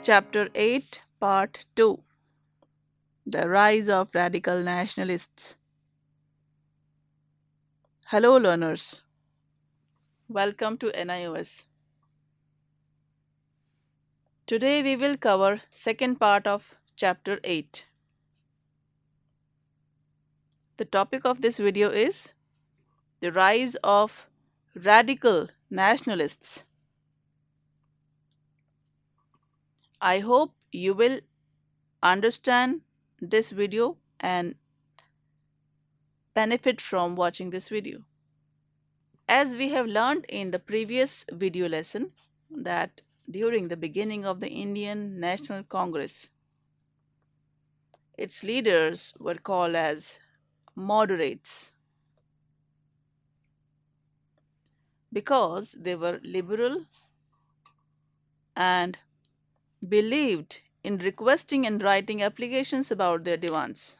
Chapter 8, Part 2: The Rise of Radical Nationalists. Hello, learners. Welcome to NIOS. Today we will cover second part of Chapter 8. The topic of this video is the rise of radical nationalists. I hope you will understand this video and benefit from watching this video. As we have learned in the previous video lesson, that during the beginning of the Indian National Congress, its leaders were called as moderates because they were liberal and believed in requesting and writing applications about their demands.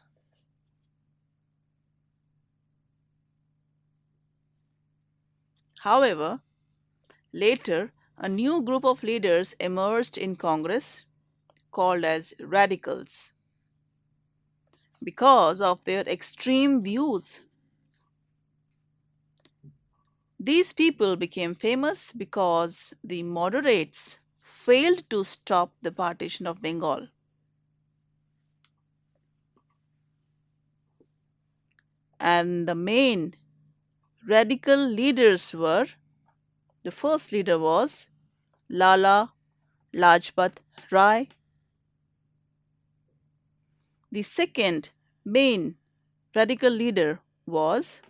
However, later a new group of leaders emerged in Congress called as radicals because of their extreme views. These people became famous because the moderates failed to stop the partition of Bengal. And the main radical leaders were, the first leader was Lala Lajpat Rai. The second main radical leader was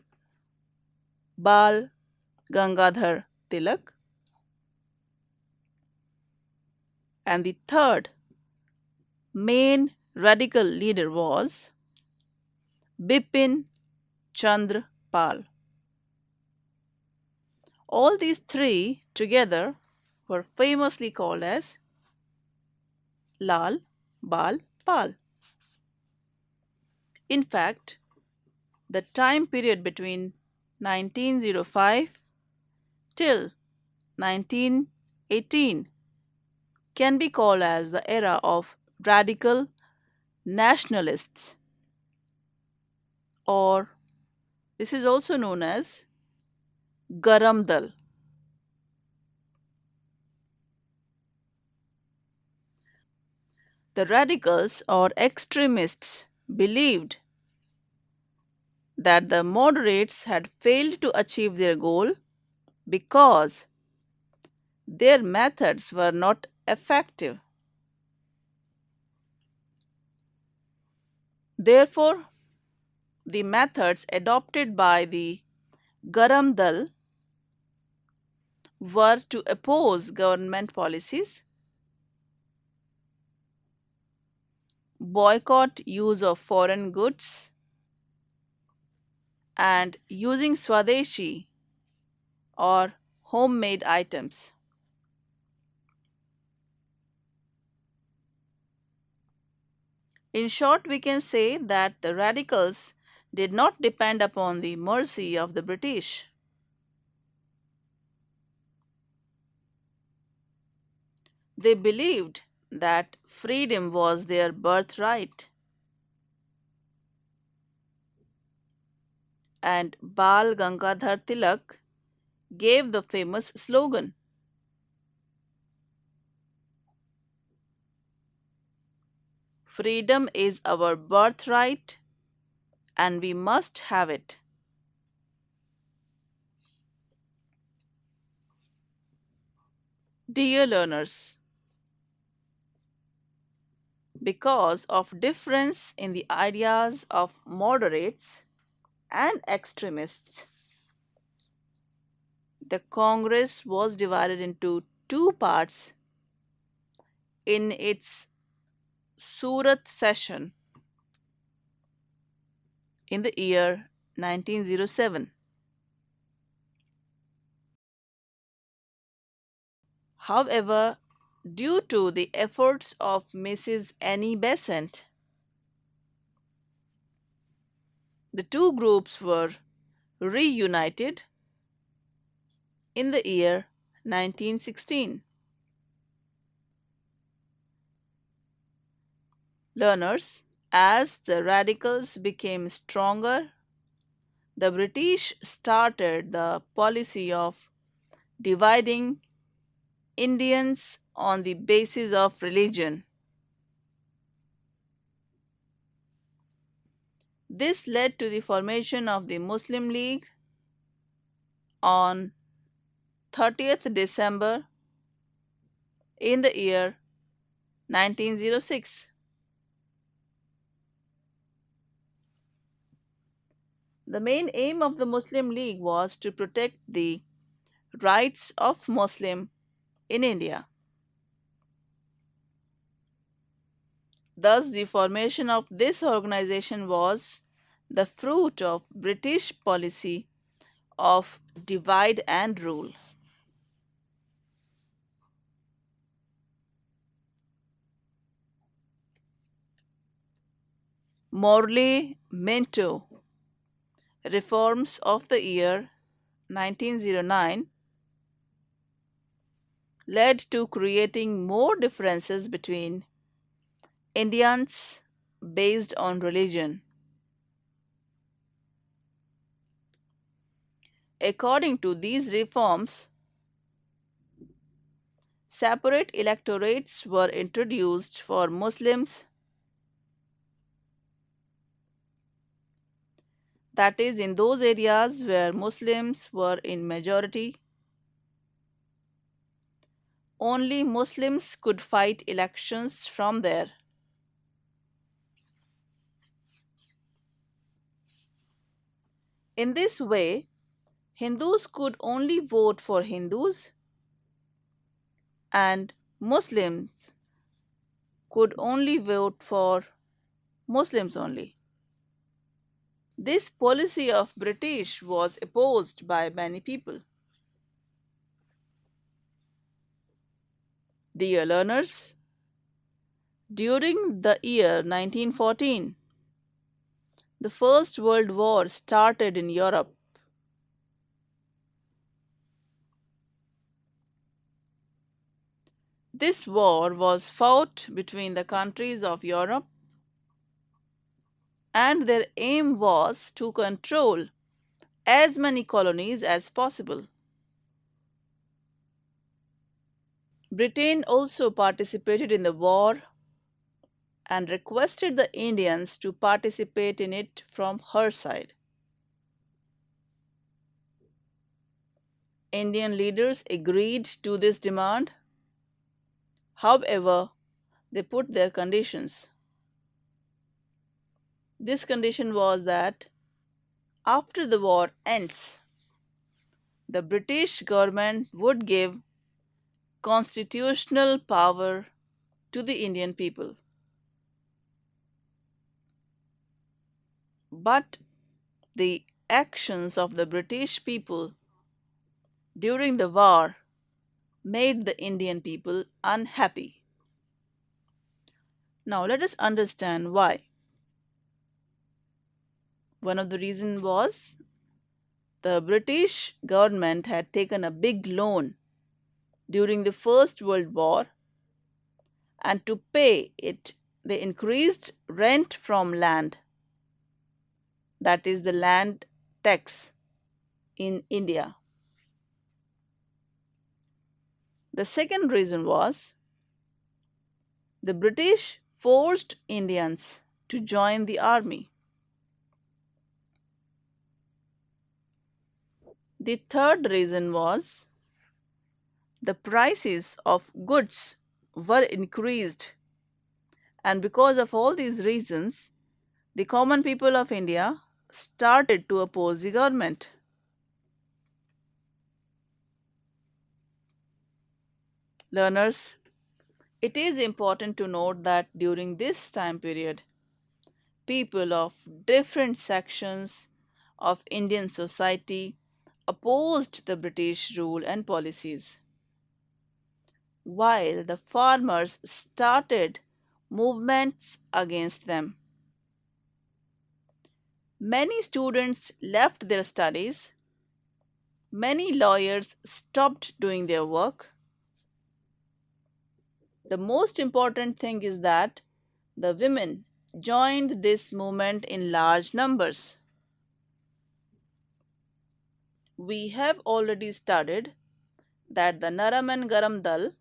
Bal Gangadhar Tilak. And the third main radical leader was Bipin Chandra Pal. All these three together were famously called as Lal Bal Pal. In fact, the time period between 1905 till 1918 can be called as the era of radical nationalists, or this is also known as Garam Dal. The radicals or extremists believed that the moderates had failed to achieve their goal because their methods were not effective. Therefore, the methods adopted by the Garam Dal were to oppose government policies, boycott use of foreign goods, and using Swadeshi or homemade items. In short, we can say that the radicals did not depend upon the mercy of the British. They believed that freedom was their birthright. And Bal Gangadhar Tilak gave the famous slogan, "Freedom is our birthright and we must have it." Dear learners, because of difference in the ideas of moderates and extremists, the Congress was divided into two parts in its Surat session in the year 1907. However, due to the efforts of Mrs. Annie Besant, the two groups were reunited in the year 1916. Learners, as the radicals became stronger, the British started the policy of dividing Indians on the basis of religion. This led to the formation of the Muslim League on 30th December in the year 1906. The main aim of the Muslim League was to protect the rights of Muslims in India. Thus, the formation of this organization was the fruit of British policy of divide and rule. Morley Minto reforms of the year 1909 led to creating more differences between Indians based on religion. According to these reforms, separate electorates were introduced for Muslims, that is, in those areas where Muslims were in majority. Only Muslims could fight elections from there. In this way, Hindus could only vote for Hindus and Muslims could only vote for Muslims only. This policy of British was opposed by many people. Dear learners, during the year 1914, the First World War started in Europe. This war was fought between the countries of Europe, and their aim was to control as many colonies as possible. Britain also participated in the war and requested the Indians to participate in it from her side. Indian leaders agreed to this demand. However, they put their conditions. This condition was that after the war ends, the British government would give constitutional power to the Indian people. But the actions of the British people during the war made the Indian people unhappy. Now let us understand why. One of the reasons was the British government had taken a big loan during the First World War, and to pay it, they increased rent from land, that is, the land tax in India. The second reason was the British forced Indians to join the army. The third reason was the prices of goods were increased, and because of all these reasons, the common people of India started to oppose the government. Learners, it is important to note that during this time period, people of different sections of Indian society opposed the British rule and policies, while the farmers started movements against them. Many students left their studies, many lawyers stopped doing their work. The most important thing is that the women joined this movement in large numbers. We have already studied that the Naram and Garam Dal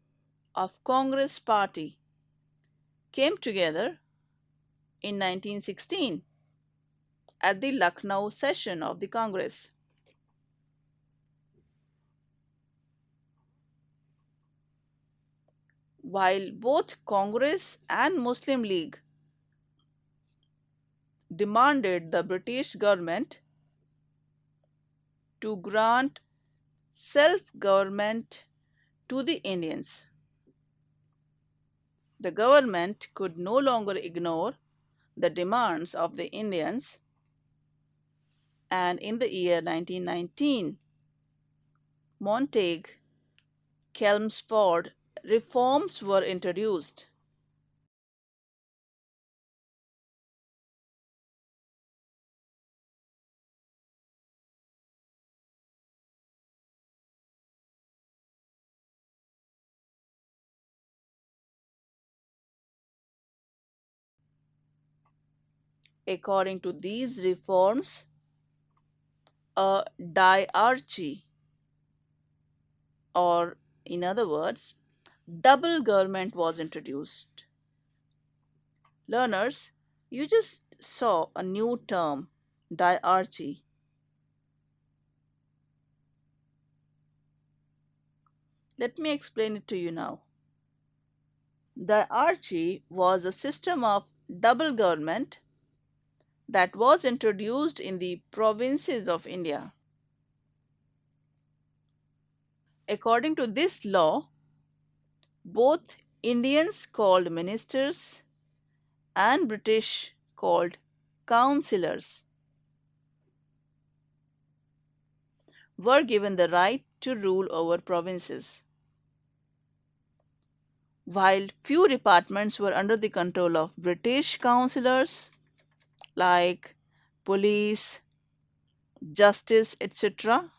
of Congress party came together in 1916 at the Lucknow session of the Congress. While both Congress and Muslim League demanded the British government to grant self government to the Indians, the government could no longer ignore the demands of the Indians, and in the year 1919, Montague Chelmsford reforms were introduced. According to these reforms, a diarchy, or in other words, double government was introduced. Learners, you just saw a new term, diarchy. Let me explain it to you now. Diarchy was a system of double government that was introduced in the provinces of India. According to this law, both Indians called ministers and British called councillors were given the right to rule over provinces. While few departments were under the control of British councillors, like police, justice, etc.,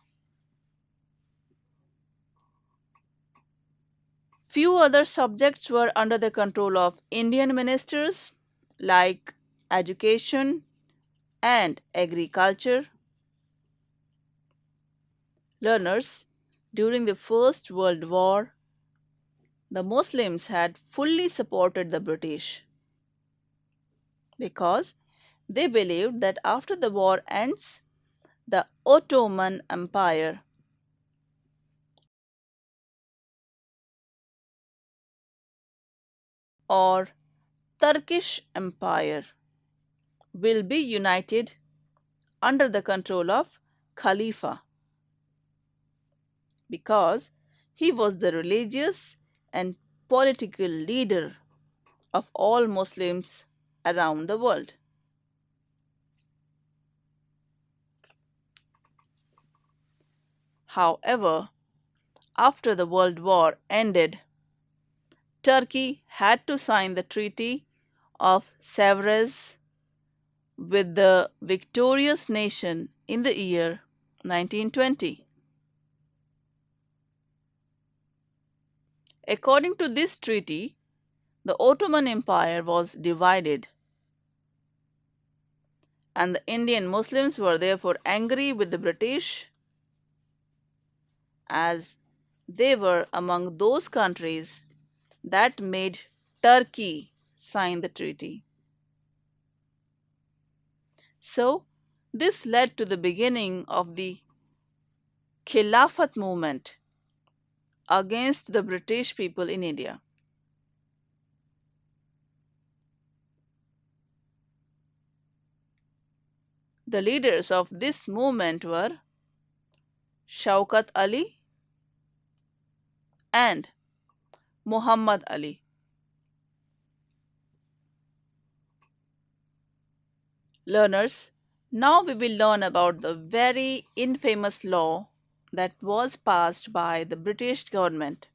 few other subjects were under the control of Indian ministers, like education and agriculture. Learners, during the First World War, the Muslims had fully supported the British because they believed that after the war ends, the Ottoman Empire or Turkish Empire will be united under the control of Khalifa because he was the religious and political leader of all Muslims around the world. However, after the World War ended, Turkey had to sign the Treaty of Sevres with the victorious nation in the year 1920. According to this treaty, the Ottoman Empire was divided, and the Indian Muslims were therefore angry with the British as they were among those countries that made Turkey sign the treaty. So, this led to the beginning of the Khilafat movement against the British people in India. The leaders of this movement were Shaukat Ali and Muhammad Ali. Learners, now we will learn about the very infamous law that was passed by the British government.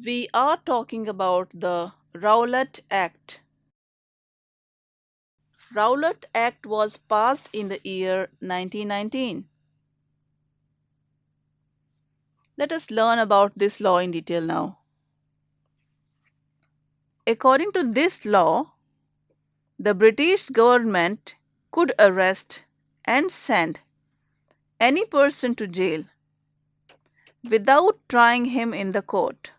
We are talking about the Rowlatt Act. Rowlatt Act was passed in the year 1919. Let us learn about this law in detail now. According to this law, the British government could arrest and send any person to jail without trying him in the court.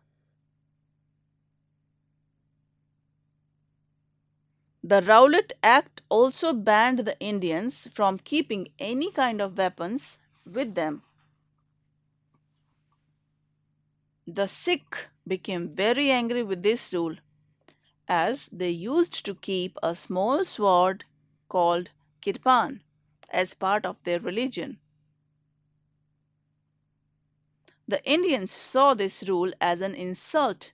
The Rowlatt Act also banned the Indians from keeping any kind of weapons with them. The Sikh became very angry with this rule as they used to keep a small sword called kirpan as part of their religion. The Indians saw this rule as an insult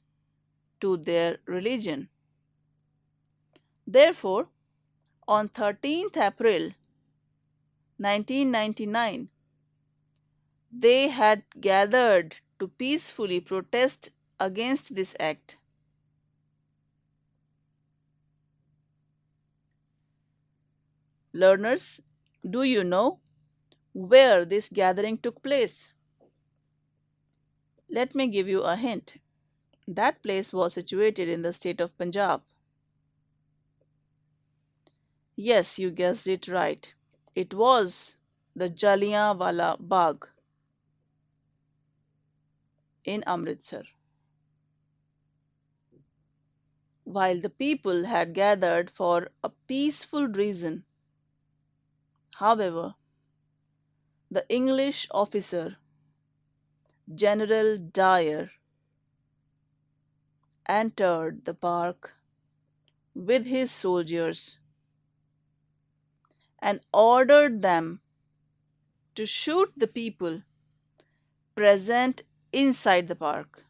to their religion. Therefore, on 13th April 1999, they had gathered to peacefully protest against this act. Learners, do you know where this gathering took place? Let me give you a hint. That place was situated in the state of Punjab. Yes, you guessed it right. It was the Jallianwala Bagh in Amritsar. While the people had gathered for a peaceful reason, however, the English officer General Dyer entered the park with his soldiers and ordered them to shoot the people present inside the park.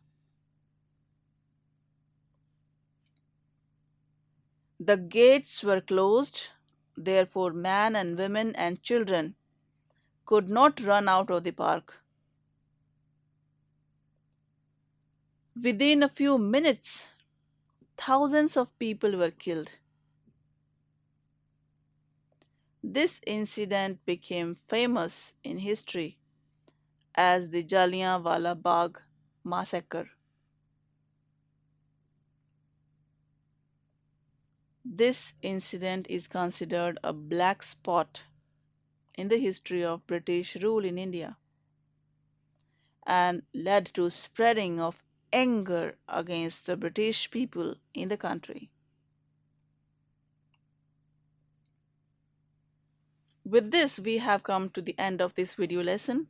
The gates were closed, therefore, men and women and children could not run out of the park. Within a few minutes, thousands of people were killed. This incident became famous in history as the Jallianwala Bagh massacre. This incident is considered a black spot in the history of British rule in India and led to spreading of anger against the British people in the country. With this, we have come to the end of this video lesson.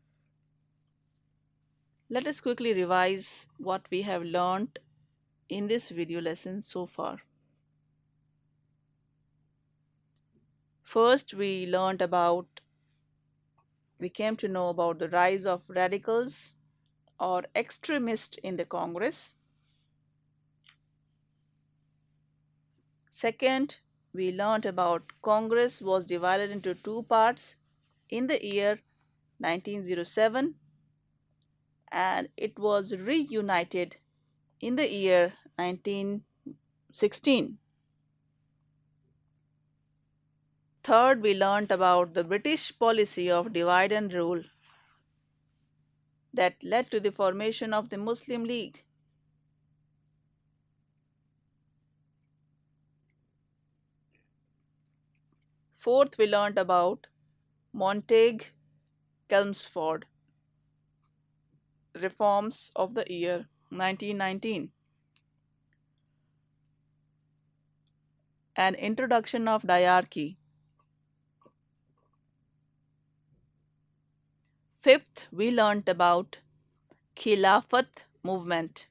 Let us quickly revise what we have learned in this video lesson so far. First, we came to know about the rise of radicals or extremists in the Congress. Second, we learned about Congress was divided into two parts in the year 1907 and it was reunited in the year 1916. Third, we learned about the British policy of divide and rule that led to the formation of the Muslim League. Fourth, we learned about Montague Chelmsford reforms of the year 1919, an introduction of diarchy. Fifth, we learnt about Khilafat movement.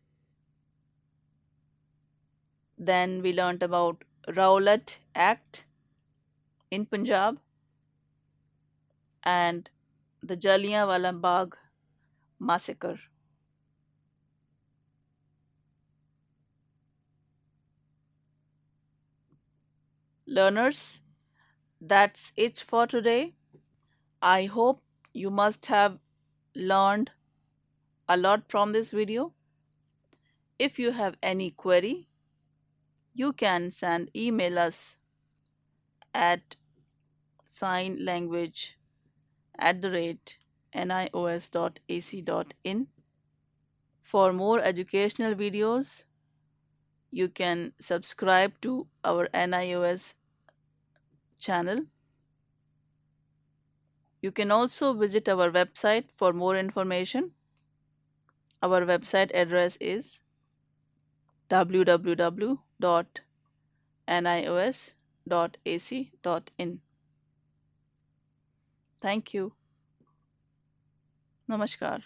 Then we learnt about Rowlatt Act in Punjab and the Jallianwala Bagh massacre. Learners, that's it for today. I hope you must have learned a lot from this video. If you have any query, you can email us at signlanguage@nios.ac.in. For more educational videos, You can subscribe to our NIOS channel. You can also visit our website for more information. Our website address is www.nios.ac.in. Thank you. Namaskar.